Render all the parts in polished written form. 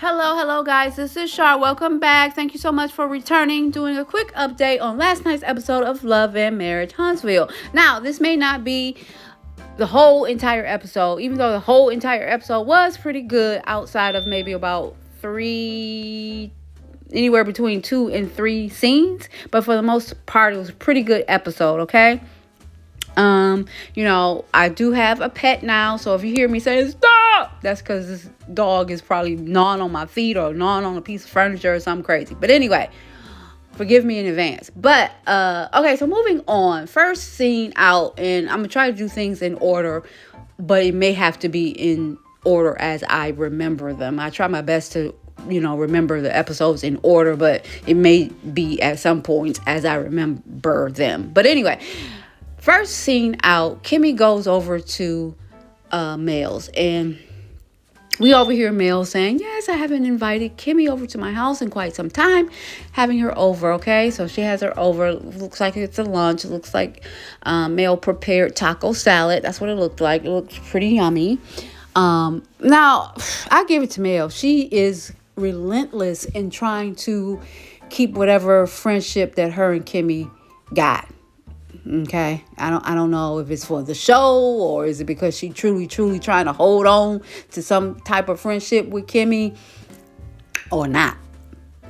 Hello, guys. This is Shar. Welcome back. Thank you so much for returning. Doing a quick update on last night's episode of Love and Marriage Huntsville. Now, this may not be the whole entire episode, even though the whole entire episode was pretty good outside of maybe about anywhere between 2 and 3 scenes. But for the most part, it was a pretty good episode, okay? I do have a pet now, so if you hear me saying stop, that's because this dog is probably gnawing on my feet or gnawing on a piece of furniture or something crazy. But anyway, forgive me in advance. But okay, so moving on. First scene out, and I'm gonna try to do things in order, but it may have to be in order as I remember them. I try my best to remember the episodes in order, but it may be at some points as I remember them. But anyway, first scene out, Kimme goes over to Mel's, and we overhear Mel saying, yes, I haven't invited Kimme over to my house in quite some time, having her over, okay? So she has her over. Looks like it's a lunch. It looks like Mel prepared taco salad. That's what it looked like. It looked pretty yummy. Now, I give it to Mel. She is relentless in trying to keep whatever friendship that her and Kimme got. Okay, I don't know if it's for the show or is it because she truly trying to hold on to some type of friendship with Kimme or not.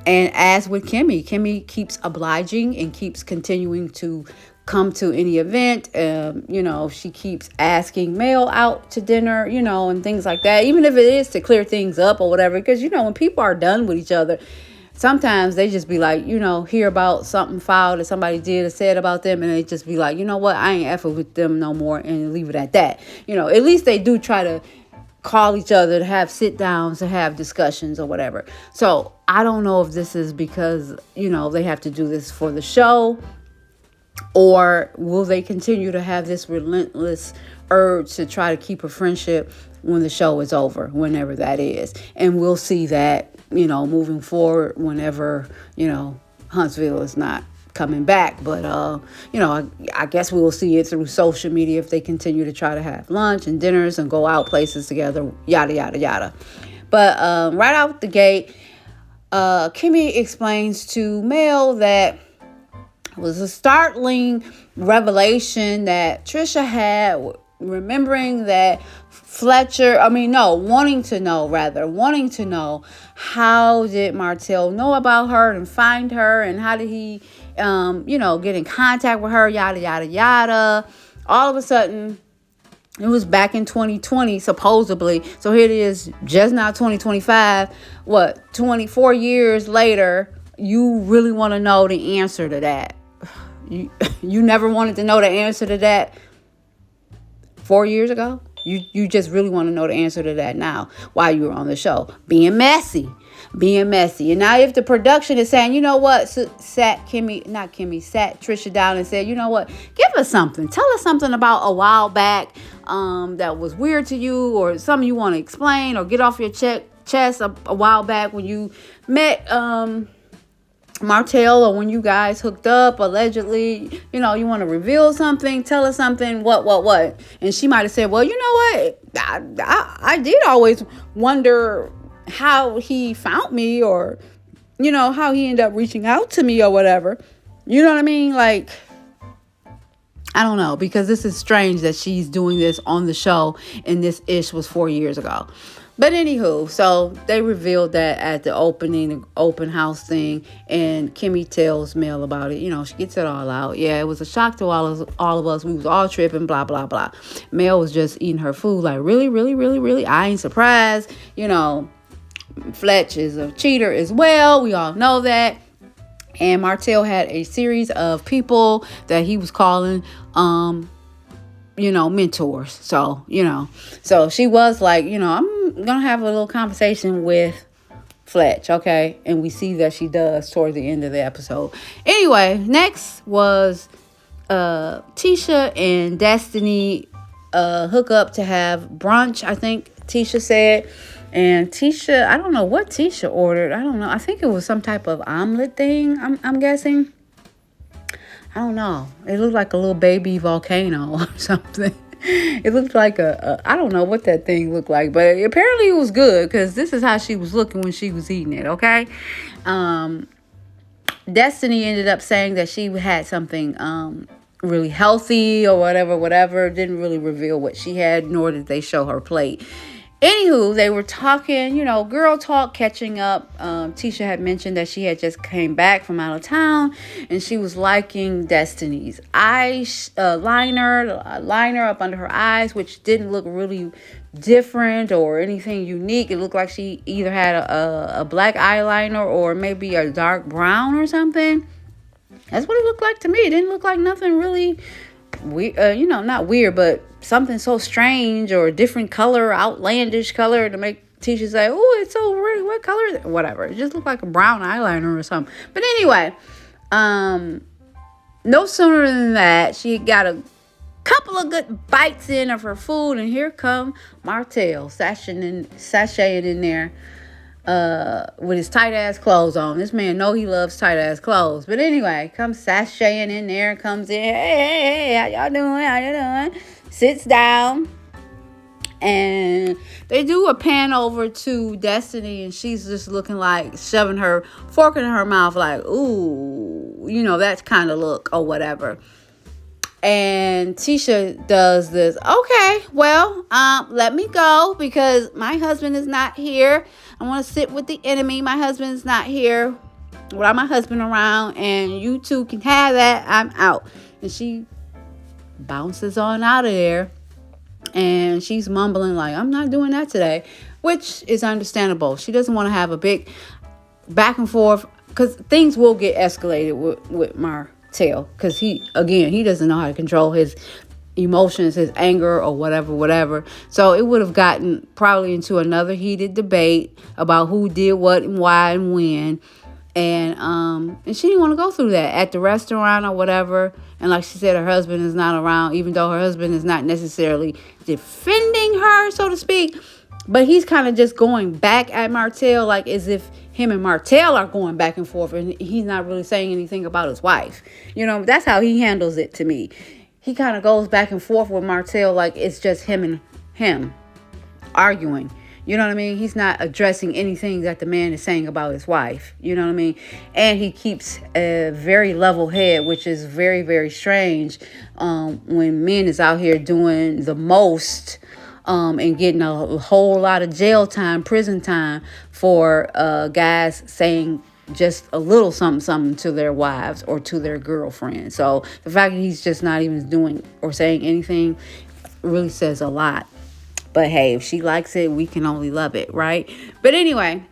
And as with Kimme keeps obliging and keeps continuing to come to any event. She keeps asking Mel out to dinner, and things like that, even if it is to clear things up or whatever. Because, when people are done with each other, sometimes they just be like, hear about something foul that somebody did or said about them, and they just be like, you know what, I ain't effing with them no more, and leave it at that. At least they do try to call each other to have sit downs, to have discussions or whatever. So I don't know if this is because, they have to do this for the show, or will they continue to have this relentless urge to try to keep a friendship when the show is over, whenever that is. And we'll see that, moving forward whenever, Huntsville is not coming back. But, I guess we will see it through social media if they continue to try to have lunch and dinners and go out places together, yada, yada, yada. But right out the gate, Kimme explains to Mel that it was a startling revelation that Trisha had, remembering that wanting to know how did Martell know about her and find her, and how did he, get in contact with her, yada, yada, yada. All of a sudden, it was back in 2020, supposedly. So here it is, just now 2025, 24 years later, you really want to know the answer to that. You never wanted to know the answer to that 4 years ago. You just really want to know the answer to that now while you were on the show. Being messy. And now if the production is saying, you know what, sat Trisha down and said, you know what, give us something. Tell us something about a while back that was weird to you, or something you want to explain or get off your chest a while back when you met Martell, or when you guys hooked up allegedly, you want to reveal something, tell us something, what. And she might have said, well, you know what, I did always wonder how he found me, or how he ended up reaching out to me or whatever. You know what I mean? Like, I don't know, because this is strange that she's doing this on the show and this ish was 4 years ago. But anywho, so they revealed that at the open house thing, and Kimme tells Mel about it. She gets it all out. Yeah, it was a shock to all of us. We was all tripping, blah, blah, blah. Mel was just eating her food like, really, really, really, really? I ain't surprised. Fletch is a cheater as well. We all know that. And Martell had a series of people that he was calling, mentors. So she was like, I'm going to have a little conversation with Fletch, okay? And we see that she does toward the end of the episode. Anyway, next was Tisha and Destiny hook up to have brunch, I think Tisha said. And Tisha, I don't know what Tisha ordered. I don't know. I think it was some type of omelet thing, I'm guessing. I don't know. It looked like a little baby volcano or something. It looked like I don't know what that thing looked like, but apparently it was good because this is how she was looking when she was eating it, okay? Um, Destiny ended up saying that she had something really healthy or whatever. Didn't really reveal what she had, nor did they show her plate. Anywho, they were talking, girl talk, catching up. Tisha had mentioned that she had just came back from out of town, and she was liking Destiny's liner up under her eyes, which didn't look really different or anything unique. It looked like she either had a black eyeliner or maybe a dark brown or something. That's what it looked like to me. It didn't look like nothing really weird, not weird, but something so strange or a different color, outlandish color to make Tisha say, oh, it's so weird. What color is it? Whatever. It just looked like a brown eyeliner or something. But anyway, no sooner than that, she got a couple of good bites in of her food, and here come Martell sashaying in there with his tight ass clothes on. This man know he loves tight ass clothes. But anyway, comes sashaying in there, comes in, hey, how y'all doing? Sits down, and they do a pan over to Destiny, and she's just looking like shoving her fork in her mouth like, ooh, that kind of look or whatever. And Tisha does this. Okay, well, let me go because my husband is not here. I want to sit with the enemy. My husband is not here without my husband around, and you two can have that. I'm out. And she bounces on out of there, and she's mumbling like, I'm not doing that today, which is understandable. She doesn't want to have a big back and forth because things will get escalated with Martell, because he doesn't know how to control his emotions, his anger or whatever. So it would have gotten probably into another heated debate about who did what and why and when. And she didn't want to go through that at the restaurant or whatever. And like she said, her husband is not around, even though her husband is not necessarily defending her, so to speak. But he's kind of just going back at Martell, like as if him and Martell are going back and forth, and he's not really saying anything about his wife. That's how he handles it to me. He kind of goes back and forth with Martell like it's just him and him arguing. You know what I mean? He's not addressing anything that the man is saying about his wife. You know what I mean? And he keeps a very level head, which is very, very strange when men is out here doing the most and getting a whole lot of jail time, prison time for guys saying just a little something to their wives or to their girlfriends. So the fact that he's just not even doing or saying anything really says a lot. But hey, if she likes it, we can only love it, right? But anyway,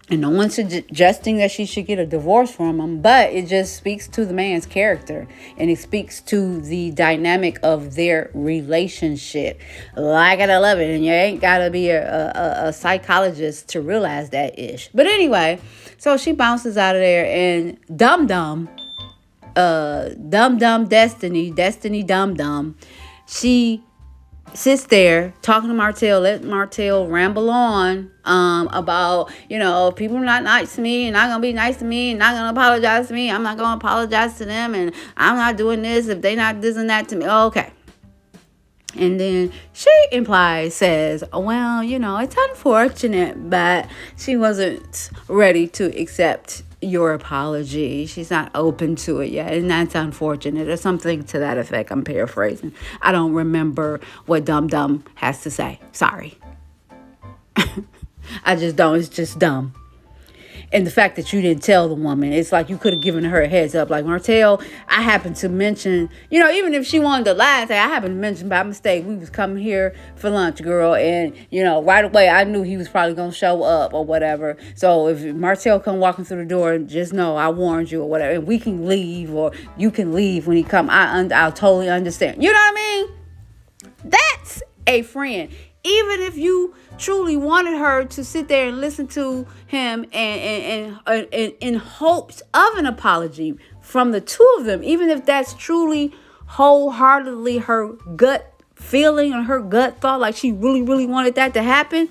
and no one's suggesting that she should get a divorce from him, but it just speaks to the man's character, and it speaks to the dynamic of their relationship. Like it, I love it, and you ain't gotta be a psychologist to realize that ish. But anyway, so she bounces out of there, and dumb Destiny dumb, she sits there talking to Martell, let Martell ramble on about, people are not nice to me and not gonna be nice to me and not gonna apologize to me. I'm not gonna apologize to them, and I'm not doing this if they not this and that to me. Okay. And then she says, well, it's unfortunate, but she wasn't ready to accept your apology. She's not open to it yet, and that's unfortunate, or something to that effect. I'm paraphrasing. I don't remember what dumb has to say. Sorry. I just don't. It's just dumb. And the fact that you didn't tell the woman, it's like you could have given her a heads up. Like, Martell, I happened to mention, even if she wanted to lie and say, I happened to mention by mistake, we was coming here for lunch, girl. And, right away, I knew he was probably going to show up or whatever. So if Martell come walking through the door, just know I warned you or whatever. And we can leave, or you can leave when he come. I'll totally understand. You know what I mean? That's a friend. Even if you truly wanted her to sit there and listen to him and in hopes of an apology from the two of them, even if that's truly wholeheartedly her gut feeling or her gut thought, like she really, really wanted that to happen,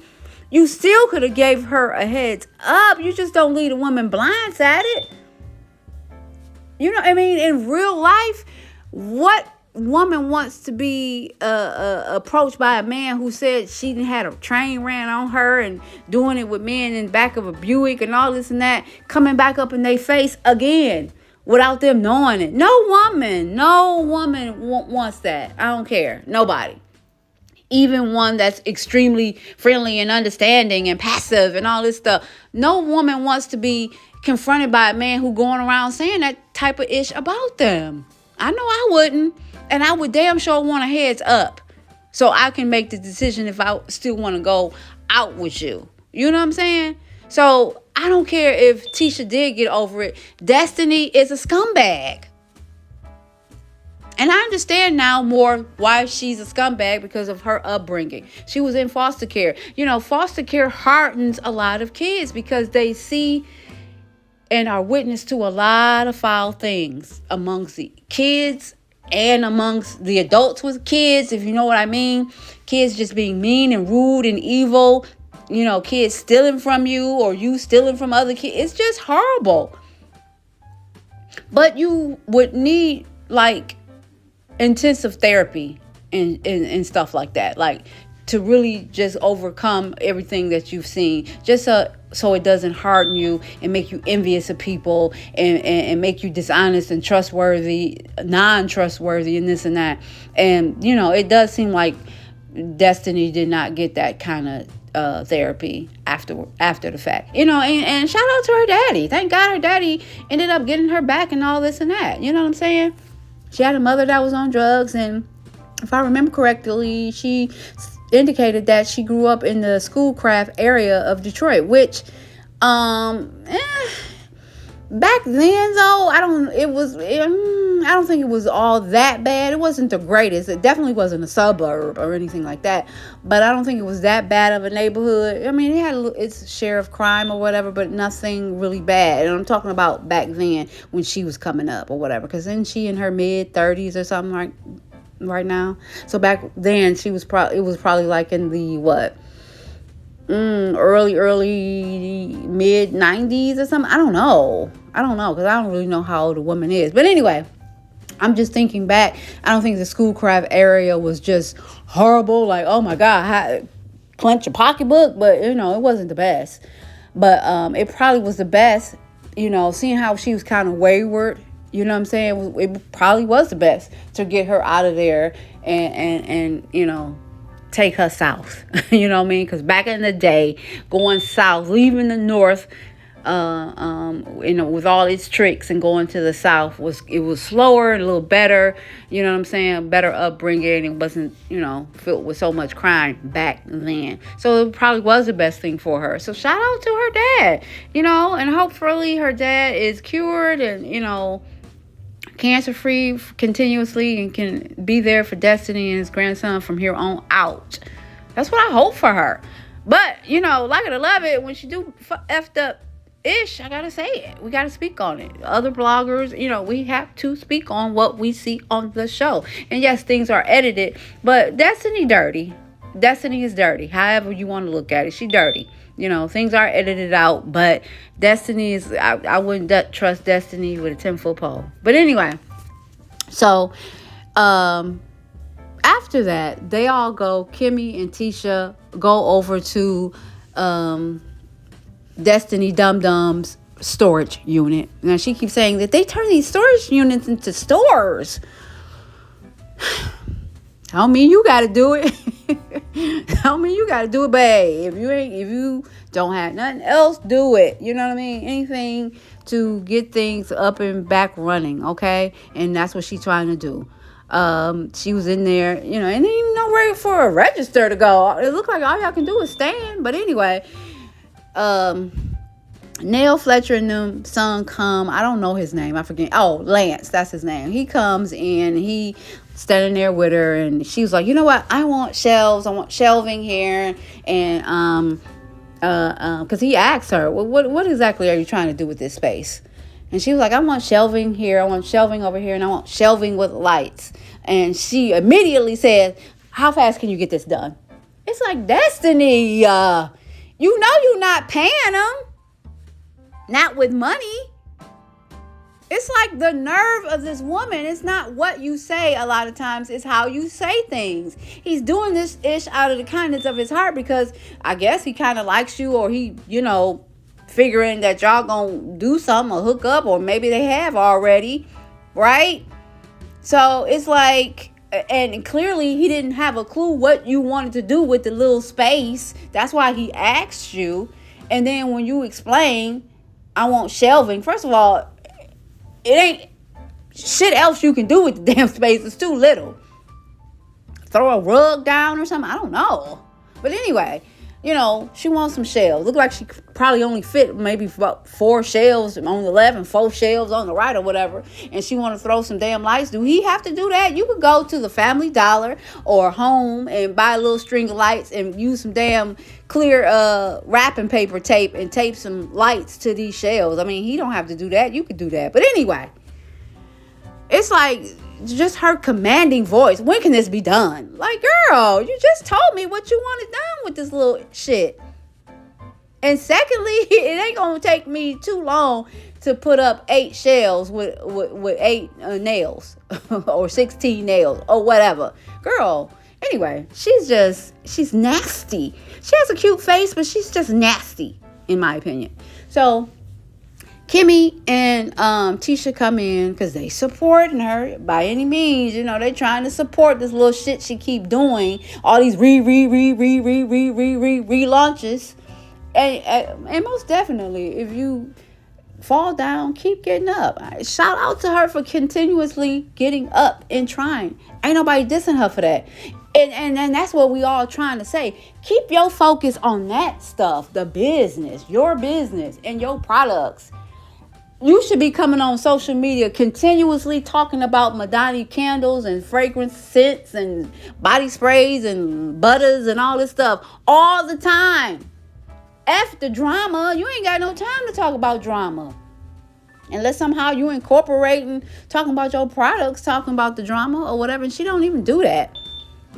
you still could have gave her a heads up. You just don't leave a woman blindsided. In real life, what woman wants to be approached by a man who said she didn't had a train ran on her and doing it with men in the back of a Buick and all this and that, coming back up in their face again without them knowing it? No woman wants that. I don't care. Nobody. Even one that's extremely friendly and understanding and passive and all this stuff. No woman wants to be confronted by a man who going around saying that type of ish about them. I know I wouldn't. And I would damn sure want a heads up so I can make the decision if I still want to go out with you. You know what I'm saying? So I don't care if Tisha did get over it. Destiny is a scumbag. And I understand now more why she's a scumbag, because of her upbringing. She was in foster care. You know, foster care hardens a lot of kids because they see and are witness to a lot of foul things amongst the kids and amongst the adults with kids, if you know what I mean. Kids just being mean and rude and evil. You know, kids stealing from you or you stealing from other kids. It's just horrible. But you would need like intensive therapy and stuff like that, like to really just overcome everything that you've seen, just so it doesn't harden you and make you envious of people and make you dishonest and non-trustworthy and this and that. And you know, it does seem like Destiny did not get that kind of therapy after the fact, you know. And shout out to her daddy. Thank God her daddy ended up getting her back and all this and that. You know what I'm saying? She had a mother that was on drugs, and if I remember correctly, she indicated that she grew up in the Schoolcraft area of Detroit, which back then though, I don't think it was all that bad. It wasn't the greatest. It definitely wasn't a suburb or anything like that, but I don't think it was that bad of a neighborhood. I mean, it had its share of crime or whatever, but nothing really bad. And I'm talking about back then when she was coming up or whatever, because then she in her mid-30s or something right now. So back then it was probably like in the early mid 90s or something. I don't know because I don't really know how old a woman is. But anyway, I'm just thinking back. I don't think the Schoolcraft area was just horrible, like, oh my God, clench your pocketbook. But you know, it wasn't the best. But it probably was the best, you know, seeing how she was kind of wayward. You know what I'm saying? It probably was the best to get her out of there and you know, take her south. You know what I mean? Because back in the day, going south, leaving the north, you know, with all its tricks, and going to the south was slower and a little better. You know what I'm saying? Better upbringing. It wasn't, you know, filled with so much crime back then. So it probably was the best thing for her. So shout out to her dad. You know, and hopefully her dad is cured and, you know, cancer-free continuously and can be there for Destiny and his grandson from here on out. That's what I hope for her. But, you know, like it or love it, when she do effed up ish, I gotta say it. We gotta speak on it. Other bloggers, you know, we have to speak on what we see on the show. And yes, things are edited, but Destiny dirty. Destiny is dirty. However you want to look at it, she dirty. You know, things are edited out, but Destiny is, I wouldn't trust Destiny with a 10-foot pole. But anyway, so after that, they all go, Kimme and Tisha go over to Destiny Dum Dum's storage unit. Now, she keeps saying that they turn these storage units into stores. I don't mean you got to do it. I don't mean you got to do it, babe. If you don't have nothing else, do it. You know what I mean? Anything to get things up and back running, okay? And that's what she's trying to do. She was in there, you know, and there ain't nowhere for a register to go. It looked like all y'all can do is stand. But anyway, Neil Fletcher and them son come. I don't know his name. I forget. Oh, Lance, that's his name. He comes in. He standing there with her, and she was like, you know what? I want shelves. I want shelving here, and because he asked her, well, what exactly are you trying to do with this space? And she was like, I want shelving here. I want shelving over here, and I want shelving with lights. And she immediately said, how fast can you get this done? It's like, Destiny, you know you're not paying them. Not with money. It's like the nerve of this woman. It's not what you say a lot of times. It's how you say things. He's doing this ish out of the kindness of his heart because I guess he kind of likes you, or he, figuring that y'all gonna do something or hook up, or maybe they have already, right? So it's like, and clearly he didn't have a clue what you wanted to do with the little space. That's why he asked you. And then when you explain, I want shelving. First of all, it ain't shit else you can do with the damn space. It's too little. Throw a rug down or something. I don't know. But anyway, she wants some shelves. Look like she probably only fit maybe about 4 shelves on the left and 4 shelves on the right or whatever. And she want to throw some damn lights. Do he have to do that? You could go to the Family Dollar or home and buy a little string of lights and use some damn clear wrapping paper tape and tape some lights to these shelves. I mean, he don't have to do that. You could do that. But anyway, it's like just her commanding voice. When can this be done? Like, girl, you just told me what you wanted done with this little shit. And secondly, it ain't gonna take me too long to put up 8 shelves with 8 nails or 16 nails or whatever. Girl, anyway, she's nasty. She has a cute face, but she's just nasty, in my opinion. So Kimme and Tisha come in because they supporting her by any means. They trying to support this little shit she keep doing. All these relaunches. And most definitely, if you fall down, keep getting up. Shout out to her for continuously getting up and trying. Ain't nobody dissing her for that. And that's what we all trying to say. Keep your focus on that stuff, the business, your business, and your products. You should be coming on social media continuously talking about Madani candles and fragrance scents and body sprays and butters and all this stuff all the time. F the drama. You ain't got no time to talk about drama. Unless somehow you incorporating talking about your products, talking about the drama or whatever. And she don't even do that.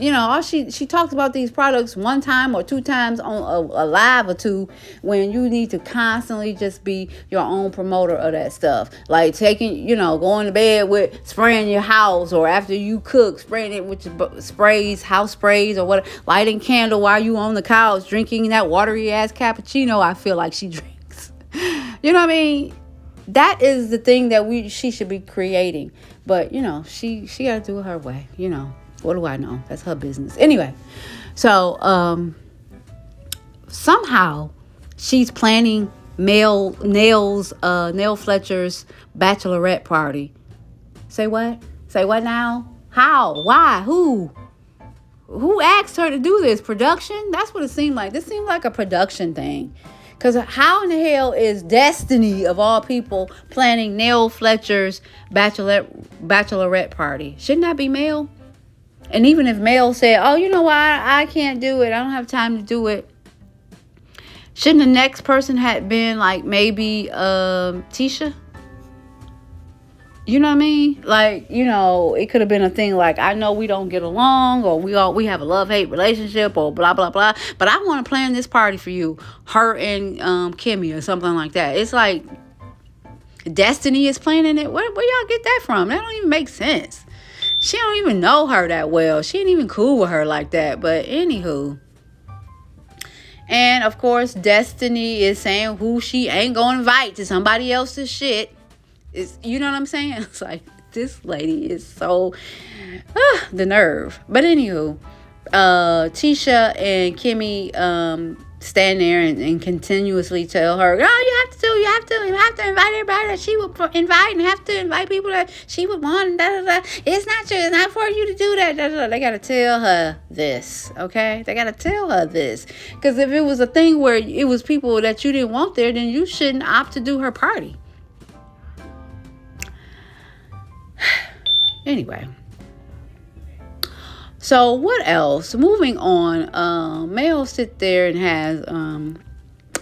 All she talks about these products 1 time or 2 times on a live or 2 when you need to constantly just be your own promoter of that stuff. Like taking, going to bed with spraying your house, or after you cook, spraying it with your sprays, house sprays or whatever, lighting candle while you on the couch, drinking that watery ass cappuccino I feel like she drinks. You know what I mean? That is the thing that she should be creating. But, she got to do it her way, What do I know? That's her business. Anyway, so somehow she's planning Nail Fletcher's bachelorette party. Say what? Say what now? How? Why? Who? Who asked her to do this? Production? That's what it seemed like. This seemed like a production thing. Because how in the hell is Destiny, of all people, planning Nail Fletcher's bachelorette party? Shouldn't that be Mel? And even if Mel said, oh, you know what, I can't do it, I don't have time to do it, shouldn't the next person have been like maybe Tisha? You know what I mean? Like, it could have been a thing like, I know we don't get along, or we have a love-hate relationship, or blah, blah, blah, but I want to plan this party for you, her and Kimme or something like that. It's like Destiny is planning it. Where y'all get that from? That don't even make sense. She don't even know her that well. She ain't even cool with her like that. But anywho. And of course, Destiny is saying who she ain't gonna invite to somebody else's shit. You know what I'm saying? It's like, this lady is so the nerve. But anywho, Tisha and Kimme stand there and continuously tell her, oh, you have to invite everybody that she would invite, and have to invite people that she would want, and da, da, da. It's not for you to do that. Da, da, da. They got to tell her this, okay? They got to tell her this. Because if it was a thing where it was people that you didn't want there, then you shouldn't opt to do her party. Anyway. So what else? Moving on, Mel sit there and has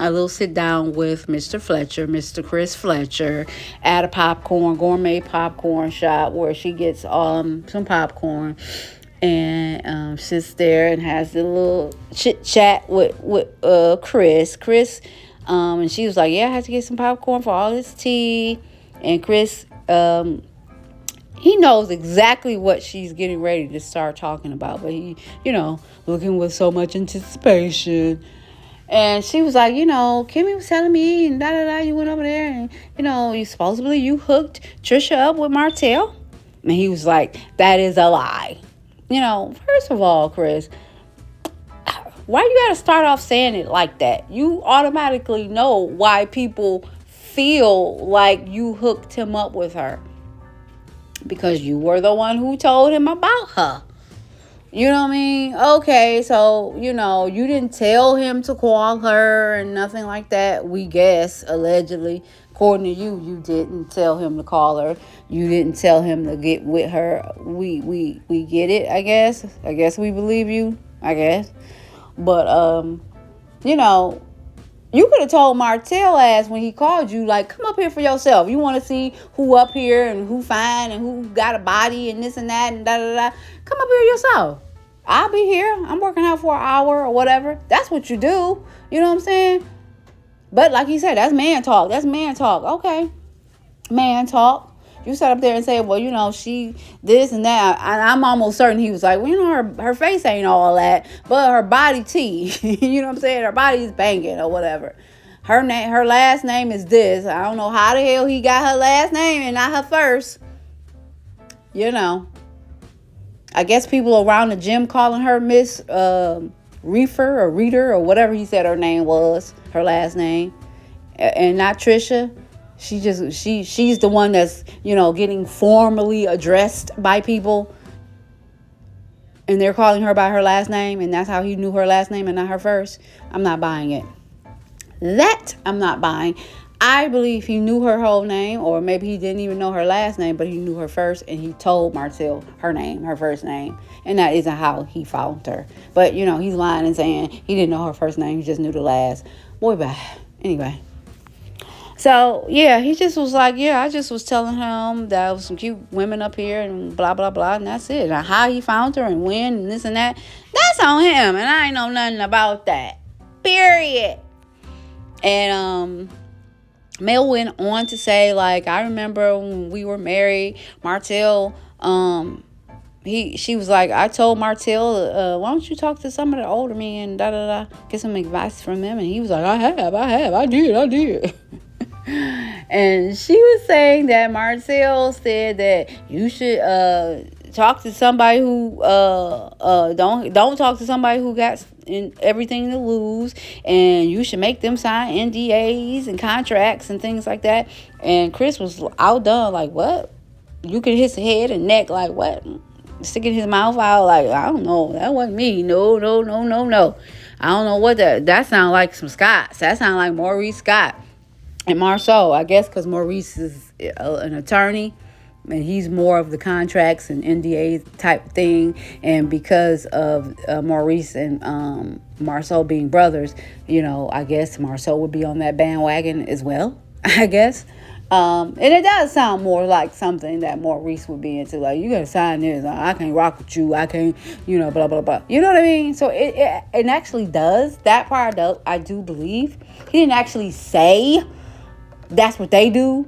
a little sit down with Mr. Fletcher, Mr. Chris Fletcher, at a gourmet popcorn shop where she gets some popcorn and sits there and has a little chit chat with Chris. And she was like, yeah, I had to get some popcorn for all this tea. And Chris he knows exactly what she's getting ready to start talking about, but he, looking with so much anticipation. And she was like, Kimme was telling me, and da da da, you went over there, and you hooked Trisha up with Martell. And he was like, that is a lie. First of all, Chris, why you gotta start off saying it like that? You automatically know why people feel like you hooked him up with her. Because you were the one who told him about her. You know what I mean? Okay, so, you didn't tell him to call her and nothing like that. We guess, allegedly. According to you, you didn't tell him to call her. You didn't tell him to get with her. We get it, I guess. I guess we believe you, I guess. But, you could have told Martell ass when he called you, like, come up here for yourself. You want to see who up here and who fine and who got a body and this and that and da da da. Come up here yourself. I'll be here. I'm working out for an hour or whatever. That's what you do. You know what I'm saying? But like he said, that's man talk. That's man talk. Okay. Man talk. You sat up there and said, well, she this and that. I'm almost certain he was like, well, her face ain't all that, but her body T. You know what I'm saying? Her body is banging or whatever. Her last name is this. I don't know how the hell he got her last name and not her first. I guess people around the gym calling her Miss Reefer or Reader or whatever he said her name was, her last name, and not Trisha. She's the one that's, getting formally addressed by people. And they're calling her by her last name. And that's how he knew her last name and not her first. I'm not buying it. That I'm not buying. I believe he knew her whole name. Or maybe he didn't even know her last name. But he knew her first. And he told Martell her name, her first name. And that isn't how he found her. But, he's lying and saying he didn't know her first name. He just knew the last. Boy, bye. Anyway. So, yeah, he just was like, yeah, I just was telling him that there was some cute women up here and blah, blah, blah. And that's it. Now, how he found her and when and this and that, that's on him. And I ain't know nothing about that. Period. And Mel went on to say, like, I remember when we were married, Martell, she was like, I told Martell, why don't you talk to some of the older men, get some advice from them. And he was like, I did. And she was saying that Martell said that you should talk to somebody who don't talk to somebody who got everything to lose, and you should make them sign NDAs and contracts and things like that. And Chris was outdone, like, what? You can hit his head and neck, like, what? Sticking his mouth out, like, I don't know, that wasn't me. No. I don't know what that sounds like. Some Scots. That sounds like Maurice Scott and Marsau, I guess, because Maurice is an attorney and he's more of the contracts and NDA type thing. And because of Maurice and Marsau being brothers, I guess Marsau would be on that bandwagon as well, I guess. And it does sound more like something that Maurice would be into. Like, you got to sign this. I can't rock with you. I can't, blah, blah, blah. You know what I mean? So it actually does. That part, I do believe. He didn't actually say that's what they do,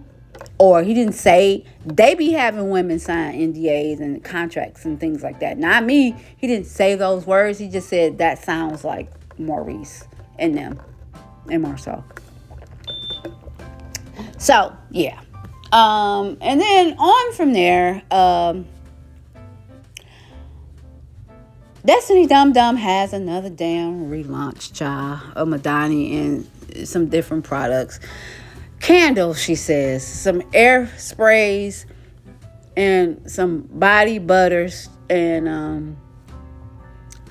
or he didn't say they be having women sign NDAs and contracts and things like that. Not me. He didn't say those words. He just said that sounds like Maurice and them and Marsau. So yeah, and then on from there, Destiny Dum Dum has another damn relaunch, child, of Madani and some different products. Candles, she says, some air sprays and some body butters and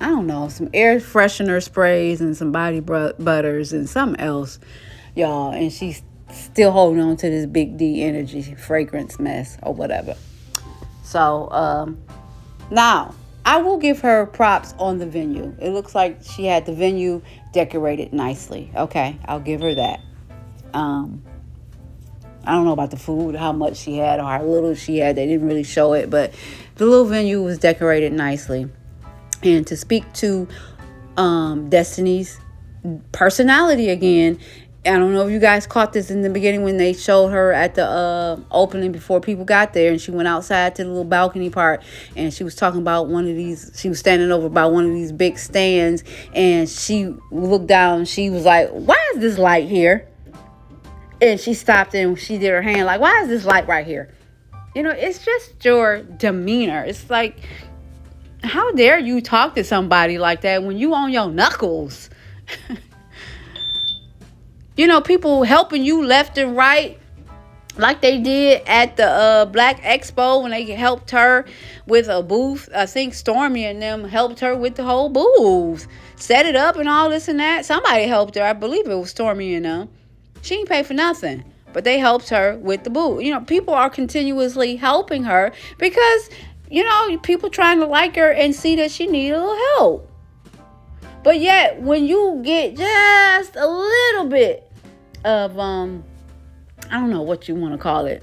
I don't know, some air freshener sprays and some body butters and something else, y'all. And she's still holding on to this Big D energy fragrance mess or whatever. So now I will give her props on the venue. It looks like she had the venue decorated nicely. Okay, I'll give her that. I don't know about the food, how much she had or how little she had. They didn't really show it, but the little venue was decorated nicely. And to speak to Destiny's personality again, I don't know if you guys caught this in the beginning when they showed her at the opening before people got there, and she went outside to the little balcony part, and she was talking about one of these. She was standing over by one of these big stands, and she looked down. And she was like, "Why is this light here?" And she stopped and she did her hand like, "Why is this light right here?" It's just your demeanor. It's like, how dare you talk to somebody like that when you on your knuckles? People helping you left and right, like they did at the Black Expo when they helped her with a booth. I think Stormy and them helped her with the whole booth, set it up and all this and that. Somebody helped her. I believe it was Stormy and them. She didn't pay for nothing, but they helped her with the booth. People are continuously helping her because, people trying to like her and see that she needs a little help. But yet, when you get just a little bit of I don't know what you want to call it,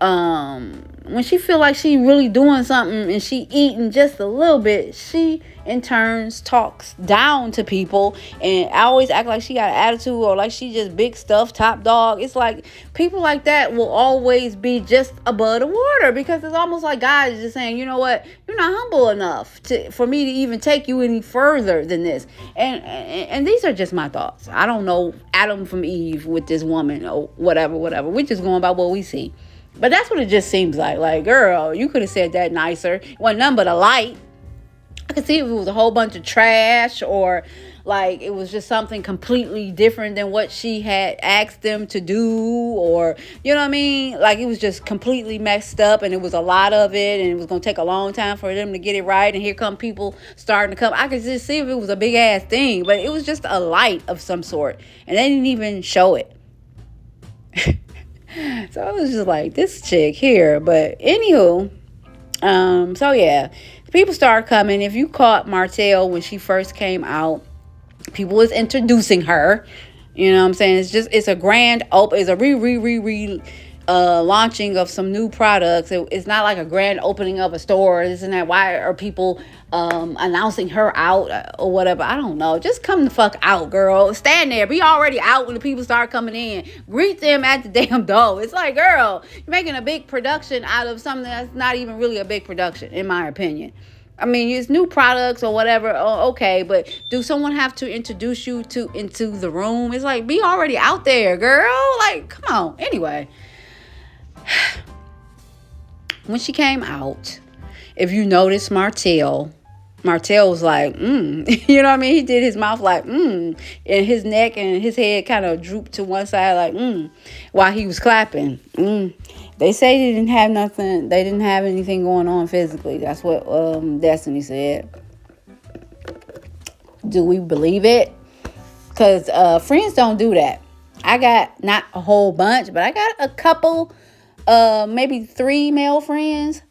when she feel like she really doing something and she eating just a little bit, she in turns talks down to people and always act like she got an attitude or like she just big stuff, top dog. It's like people like that will always be just above the water, because it's almost like God is just saying, you know what, you're not humble enough for me to even take you any further than this. And these are just my thoughts. I don't know Adam from Eve with this woman or whatever. We're just going by what we see. But that's what it just seems like. Like, girl, you could have said that nicer. It wasn't nothing but a light. I could see if it was a whole bunch of trash, or like it was just something completely different than what she had asked them to do, or, you know what I mean? Like it was just completely messed up and it was a lot of it and it was going to take a long time for them to get it right. And here come people starting to come. I could just see if it was a big ass thing, but it was just a light of some sort and they didn't even show it. So I was just like, this chick here. But anywho, so yeah, people started coming. If you caught Martell when she first came out, people was introducing her. You know what I'm saying? It's a grand open. It's a launching of some new products. It's not like a grand opening of a store. Isn't that why are people announcing her out or whatever? I don't know. Just come the fuck out, girl. Stand there. Be already out when the people start coming in. Greet them at the damn door. It's like, girl, you're making a big production out of something that's not even really a big production, in my opinion. I mean, it's new products or whatever. Oh, okay, but do someone have to introduce you into the room? It's like, be already out there, girl. Like, come on. Anyway, when she came out, if you notice Martell was like, you know what I mean? He did his mouth like, and his neck and his head kind of drooped to one side like, while he was clapping. They say they didn't have nothing. They didn't have anything going on physically. That's what Destiny said. Do we believe it? Because friends don't do that. I got not a whole bunch, but I got a couple, maybe 3 male friends.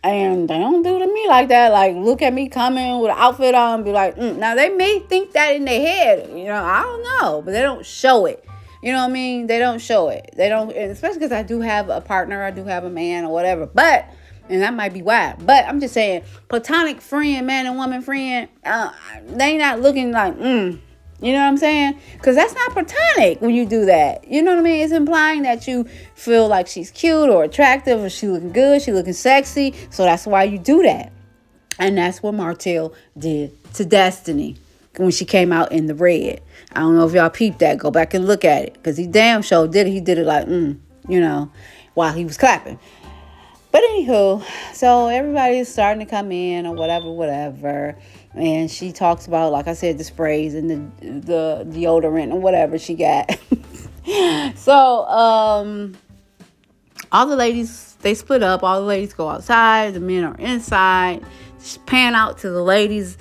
And they don't do to me like that. Like, look at me coming with an outfit on and be like, Now, they may think that in their head. I don't know. But they don't show it. You know what I mean? They don't show it. They don't, especially because I do have a partner. I do have a man or whatever. But, and that might be why. But I'm just saying, platonic friend, man and woman friend, they not looking like, You know what I'm saying? Because that's not platonic when you do that. You know what I mean? It's implying that you feel like she's cute or attractive or she looking good, she looking sexy. So that's why you do that. And that's what Martell did to Destiny when she came out in the red. I don't know if y'all peeped that. Go back and look at it. Because he damn sure did it. He did it like, while he was clapping. But anywho, so everybody is starting to come in or whatever. And she talks about, like I said, the sprays and the deodorant and whatever she got. So, all the ladies, they split up. All the ladies go outside. The men are inside. Just pan out to the ladies.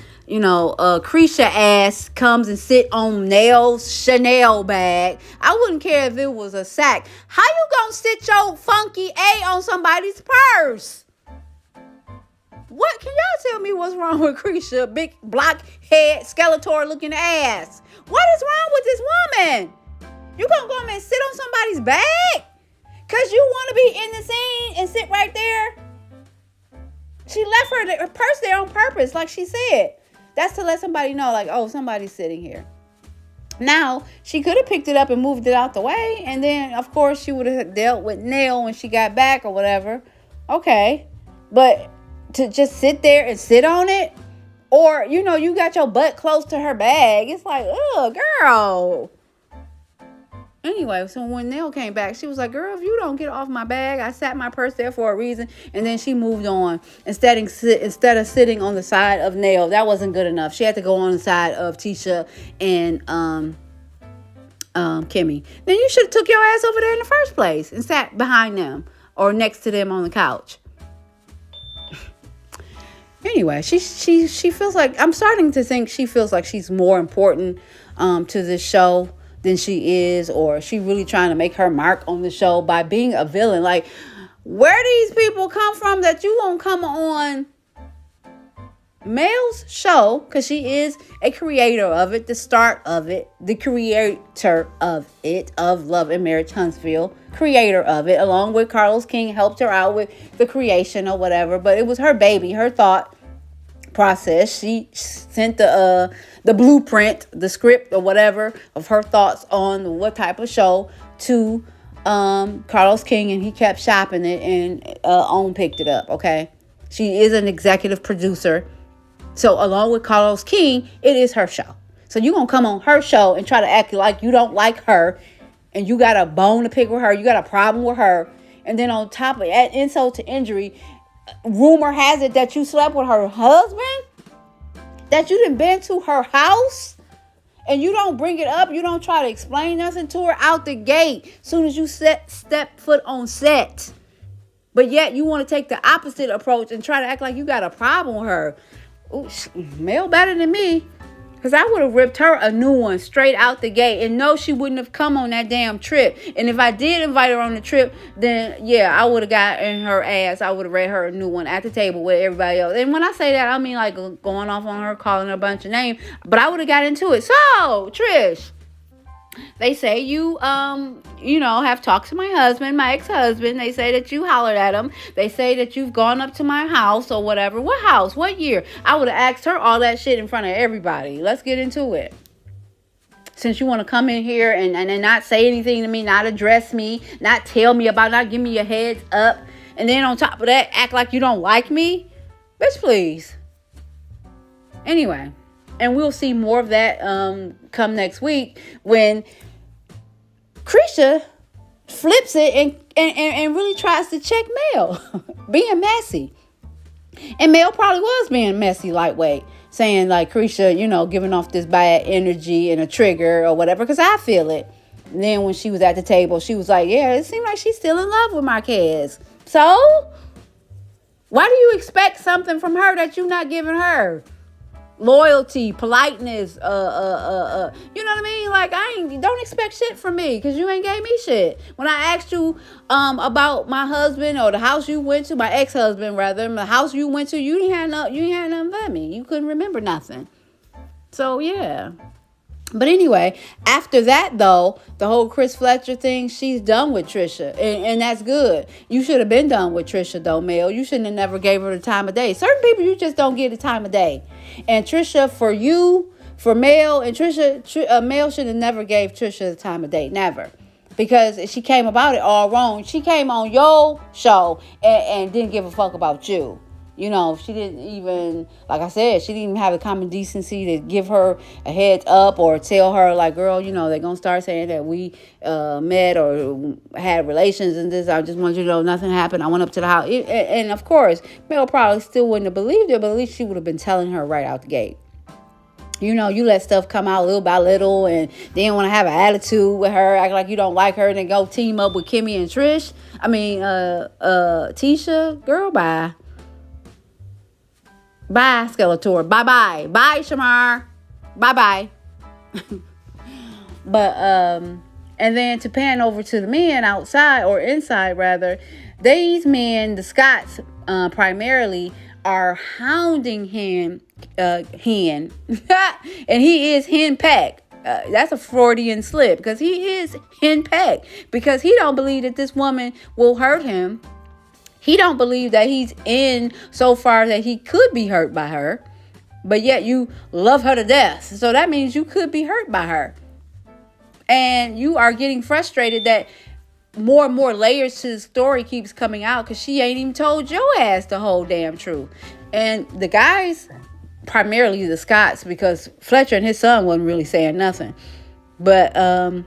Creature ass comes and sit on Nell's Chanel bag. I wouldn't care if it was a sack. How you gonna sit your funky A on somebody's purse? What? Can y'all tell me what's wrong with Creature? Big blockhead, Skeletor looking ass. What is wrong with this woman? You gonna go and sit on somebody's bag? Cause you want to be in the scene and sit right there? She left her purse there on purpose, like she said. That's to let somebody know, like, oh, somebody's sitting here. Now, she could have picked it up and moved it out the way. And then, of course, she would have dealt with Nail when she got back or whatever. Okay. But to just sit there and sit on it, or, you got your butt close to her bag. It's like, ugh, girl. Anyway, so when Nail came back, she was like, girl, if you don't get off my bag, I sat my purse there for a reason. And then she moved on instead of sitting on the side of Nail. That wasn't good enough. She had to go on the side of Tisha and Kimme. Then you should have took your ass over there in the first place and sat behind them or next to them on the couch. Anyway, she feels like, I'm starting to think she feels like she's more important to this show than she is, or she really trying to make her mark on the show by being a villain. Like, where these people come from that you won't come on Mel's show, because she is a creator of it, the start of it, the creator of it, of Love and Marriage Huntsville, creator of it, along with Carlos King, helped her out with the creation or whatever, but it was her baby, her thought process. She sent the blueprint, the script or whatever of her thoughts on what type of show to Carlos King, and he kept shopping it, and OWN picked it up. Okay, she is an executive producer, so along with Carlos King, it is her show. So you gonna come on her show and try to act like you don't like her, and you got a bone to pick with her, you got a problem with her, and then on top of that, insult to injury, rumor has it that you slept with her husband, that you done been to her house, and you don't bring it up. You don't try to explain nothing to her out the gate soon as you step foot on set. But yet you want to take the opposite approach and try to act like you got a problem with her. Ooh, Mel better than me. Because I would have ripped her a new one straight out the gate. And no, she wouldn't have come on that damn trip. And if I did invite her on the trip, then yeah, I would have gotten her ass. I would have read her a new one at the table with everybody else. And when I say that, I mean like going off on her, calling her a bunch of names. But I would have got into it. So, Trish, they say you, have talked to my husband, my ex-husband. They say that you hollered at him. They say that you've gone up to my house or whatever. What house? What year? I would have asked her all that shit in front of everybody. Let's get into it. Since you want to come in here and not say anything to me, not address me, not tell me about, not give me your heads up, and then on top of that, act like you don't like me. Bitch, please. Anyway. And we'll see more of that come next week when Krisha flips it and really tries to check Mel being messy. And Mel probably was being messy, lightweight, saying like Krisha, giving off this bad energy and a trigger or whatever, because I feel it. And then when she was at the table, she was like, yeah, it seemed like she's still in love with Marquez. So why do you expect something from her that you're not giving her? Loyalty, politeness, you know what I mean? Like, don't expect shit from me, because you ain't gave me shit. When I asked you about my husband, or the house you went to, my ex-husband rather, the house you went to, you ain't had nothing for me. You couldn't remember nothing. So yeah. But anyway, after that, though, the whole Chris Fletcher thing, she's done with Trisha. And that's good. You should have been done with Trisha, though, Mel. You shouldn't have never gave her the time of day. Certain people, you just don't get the time of day. And Trisha, for you, for Mel, and Trisha, Mel should have never gave Trisha the time of day. Never. Because she came about it all wrong. She came on your show and didn't give a fuck about you. She didn't even, like I said, she didn't even have the common decency to give her a heads up or tell her, like, girl, they're going to start saying that we met or had relations and this. I just want you to know nothing happened. I went up to the house. And of course, Mel probably still wouldn't have believed her, but at least she would have been telling her right out the gate. You let stuff come out little by little and then want to have an attitude with her, act like you don't like her, and then go team up with Kimme and Trish. Tisha, girl, bye. Bye, Skeletor. Bye-bye. Bye, Shamar. Bye-bye. But, and then to pan over to the men outside, or inside rather, these men, the Scotts primarily, are hounding him, Hen. And he is henpecked. That's a Freudian slip, because he is henpecked, because he don't believe that this woman will hurt him. He don't believe that he's in so far that he could be hurt by her. But yet you love her to death. So that means you could be hurt by her. And you are getting frustrated that more and more layers to the story keeps coming out because she ain't even told your ass the whole damn truth. And the guys, primarily the Scotts, because Fletcher and his son wasn't really saying nothing. But and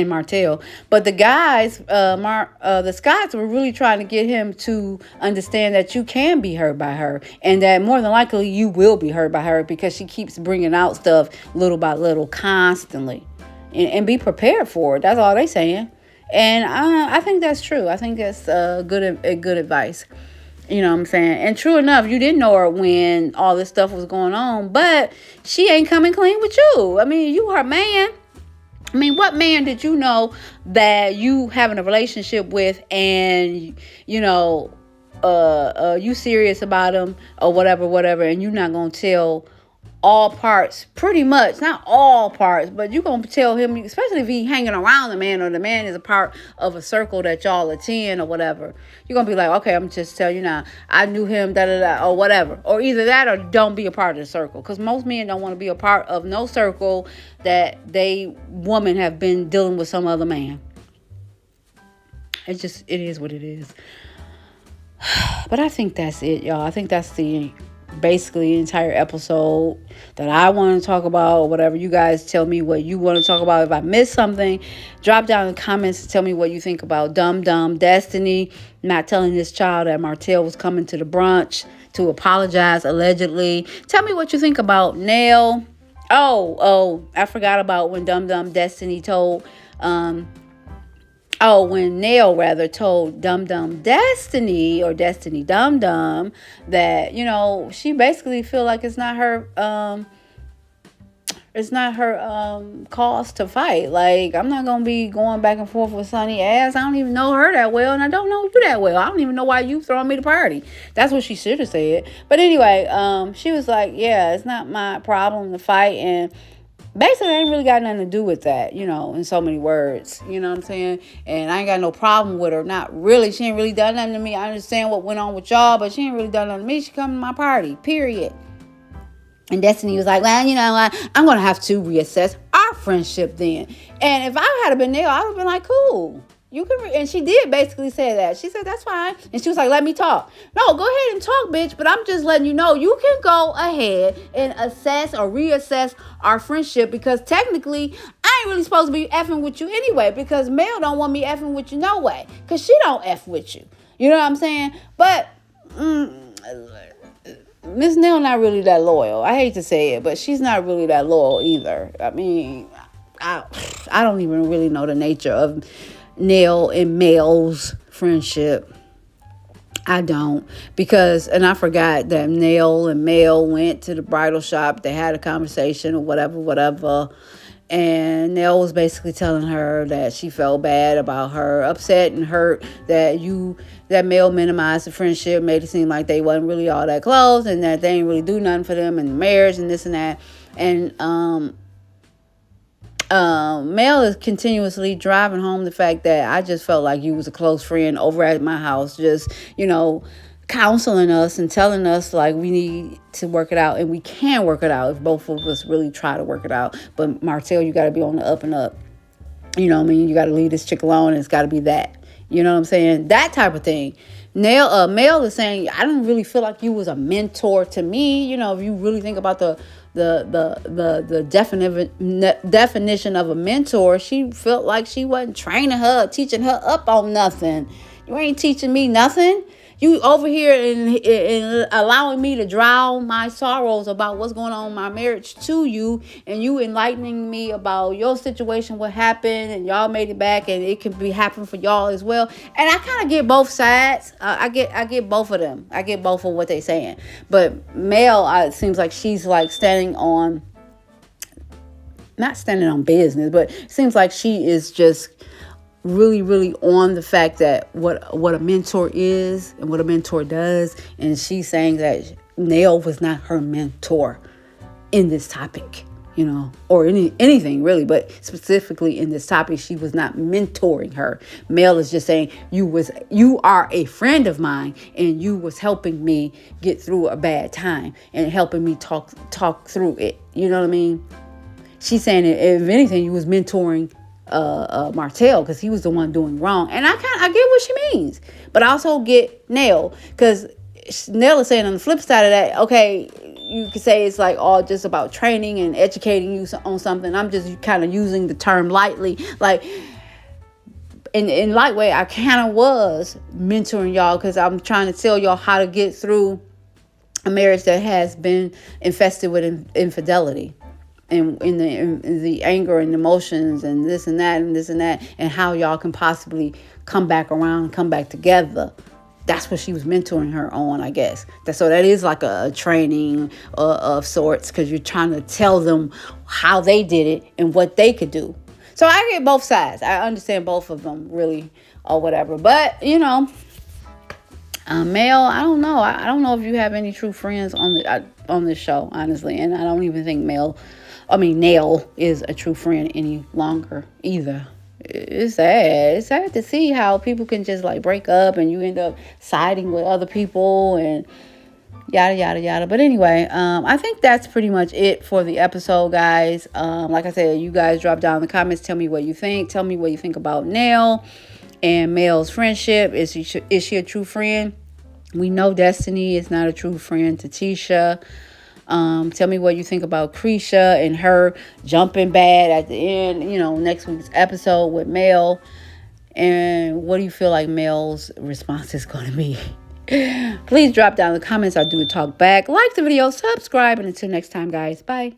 Martell, but the guys, the Scotts were really trying to get him to understand that you can be hurt by her, and that more than likely you will be hurt by her because she keeps bringing out stuff little by little, constantly, and be prepared for it. That's all they saying, and I think that's true. I think that's good advice. You know what I'm saying? And true enough, you didn't know her when all this stuff was going on, but she ain't coming clean with you. I mean, you her man. I mean, what man did you know that you having a relationship with, and you know, you serious about him or whatever, and you're not gonna tell all parts, pretty much, not all parts, but you gonna tell him, especially if he hanging around the man or the man is a part of a circle that y'all attend or whatever. You're gonna be like, okay, I'm just tell you now, I knew him, or whatever, or either that or don't be a part of the circle, because most men don't want to be a part of no circle that they woman have been dealing with some other man. It is what it is. But I think that's it, y'all. I think that's the basically entire episode that I want to talk about, or whatever. You guys tell me what you want to talk about. If I missed something, drop down in the comments and tell me what you think about Dum Destiny not telling this child that Martell was coming to the brunch to apologize, allegedly. Tell me what you think about Nell. I forgot about when Dum Destiny told when Nell rather told Dum Destiny, or Destiny Dum that, you know, she basically feel like it's not her cause to fight. Like, I'm not gonna be going back and forth with Sonny ass. I don't even know her that well, and I don't know you that well. I don't even know why you throwing me the party. That's what she should have said. But anyway, she was like, yeah, it's not my problem to fight, and basically, I ain't really got nothing to do with that, you know, in so many words, you know what I'm saying? And I ain't got no problem with her, not really. She ain't really done nothing to me. I understand what went on with y'all, but she ain't really done nothing to me. She come to my party, period. And Destiny was like, well, you know what? I'm going to have to reassess our friendship then. And if I had been there, I would have been like, cool. You can, and she did basically say that. She said, that's fine. And she was like, let me talk. No, go ahead and talk, bitch. But I'm just letting you know, you can go ahead and assess or reassess our friendship, because technically, I ain't really supposed to be effing with you anyway, because Mel don't want me effing with you no way, because she don't F with you. You know what I'm saying? But Miss Nell not really that loyal. I hate to say it, but she's not really that loyal either. I mean, I don't even really know the nature of Nell and Mel's friendship. I don't, and I forgot that Nell and Mel went to the bridal shop. They had a conversation or whatever. And Nell was basically telling her that she felt bad about her, upset and hurt that Mel minimized the friendship, made it seem like they wasn't really all that close, and that they ain't really do nothing for them in the marriage and this and that. And Mel is continuously driving home the fact that I just felt like you was a close friend over at my house, just, you know, counseling us and telling us like we need to work it out, and we can work it out if both of us really try to work it out. But Martell, you got to be on the up and up. You know what I mean? You got to leave this chick alone, and it's got to be that. You know what I'm saying? That type of thing. Mel is saying, I don't really feel like you was a mentor to me. You know, if you really think about the definition of a mentor, she felt like she wasn't training her, teaching her up on nothing. You ain't teaching me nothing. You over here and allowing me to drown my sorrows about what's going on in my marriage to you, and you enlightening me about your situation, what happened, and y'all made it back, and it can be happen for y'all as well. And I kind of get both sides. I get both of them. I get both of what they saying. But Mel, it seems like she's like not standing on business, but it seems like she is just really, really on the fact that what a mentor is and what a mentor does. And she's saying that Nell was not her mentor in this topic, you know, or anything really, but specifically in this topic, she was not mentoring her. Mel is just saying, you are a friend of mine, and you was helping me get through a bad time and helping me talk through it. You know what I mean? she's saying that if anything, you was mentoring Martell because he was the one doing wrong. And I get what she means, but I also get Nell, because Nell is saying on the flip side of that, okay, you could say it's like all just about training and educating you on something. I'm just kind of using the term lightly, like in light way. I kind of was mentoring y'all because I'm trying to tell y'all how to get through a marriage that has been infested with infidelity, and in the anger and emotions and this and that and this and that, and how y'all can possibly come back around and come back together. That's what she was mentoring her on, I guess. So that is like a training of sorts, because you're trying to tell them how they did it and what they could do. So I get both sides. I understand both of them, really, or whatever. But, you know, Mel, I don't know. I don't know if you have any true friends on this show, honestly. And I don't even think Nell is a true friend any longer either. It's sad. It's sad to see how people can just like break up and you end up siding with other people and yada yada yada. But anyway, I think that's pretty much it for the episode, guys. Like I said, you guys drop down in the comments, tell me what you think. Tell me what you think about Nell and Mel's friendship. Is she a true friend? We know Destiny is not a true friend to Tisha. Tell me what you think about Krisha and her jumping bad at the end, next week's episode with Mel. And what do you feel like Mel's response is going to be? Please drop down in the comments. I'll do a talk back. Like the video, subscribe, and until next time, guys. Bye.